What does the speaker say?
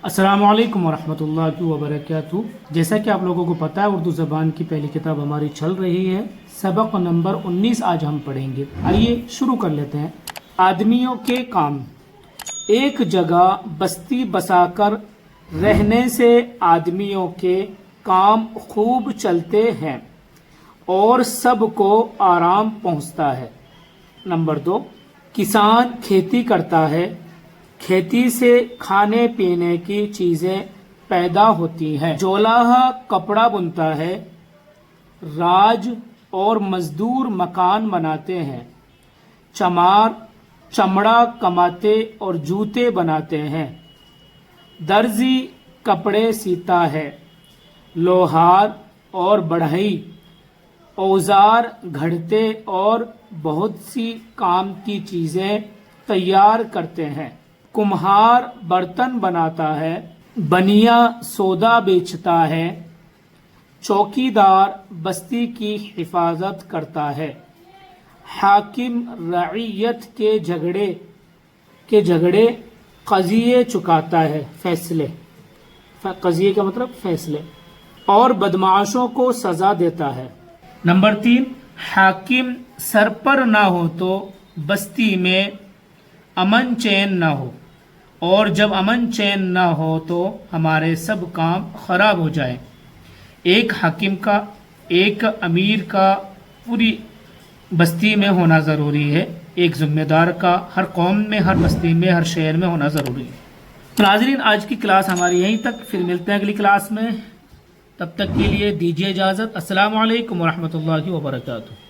السلام علیکم ورحمۃ اللہ وبرکاتہ۔ جیسا کہ آپ لوگوں کو پتہ ہے، اردو زبان کی پہلی کتاب ہماری چل رہی ہے، سبق نمبر 19 آج ہم پڑھیں گے۔ آئیے شروع کر لیتے ہیں۔ آدمیوں کے کام۔ ایک جگہ بستی بسا کر رہنے سے آدمیوں کے کام خوب چلتے ہیں اور سب کو آرام پہنچتا ہے۔ نمبر 2، کسان کھیتی کرتا ہے، کھیتی سے کھانے پینے کی چیزیں پیدا ہوتی ہیں۔ جولاہا کپڑا بنتا ہے، راج اور مزدور مکان بناتے ہیں۔ چمار چمڑا کماتے اور جوتے بناتے ہیں۔ درزی کپڑے سیتا ہے۔ لوہار اور بڑھئی اوزار گھڑتے اور بہت سی کام کی چیزیں تیار کرتے ہیں۔ کمہار برتن بناتا ہے، بنیا سودا بیچتا ہے۔ چوکیدار بستی کی حفاظت کرتا ہے۔ حاکم رعیت کے جھگڑے قضیے چکاتا ہے، فیصلے، قضیے کا مطلب فیصلے، اور بدمعاشوں کو سزا دیتا ہے۔ نمبر 3، حاکم سر پر نہ ہو تو بستی میں امن چین نہ ہو، اور جب امن چین نہ ہو تو ہمارے سب کام خراب ہو جائیں۔ ایک حاکم کا، ایک امیر کا پوری بستی میں ہونا ضروری ہے، ایک ذمہ دار کا ہر قوم میں، ہر بستی میں، ہر شہر میں ہونا ضروری ہے۔ ناظرین، آج کی کلاس ہماری یہیں تک، پھر ملتے ہیں اگلی کلاس میں، تب تک کے لیے دیجیے اجازت۔ السلام علیکم ورحمۃ اللہ وبرکاتہ۔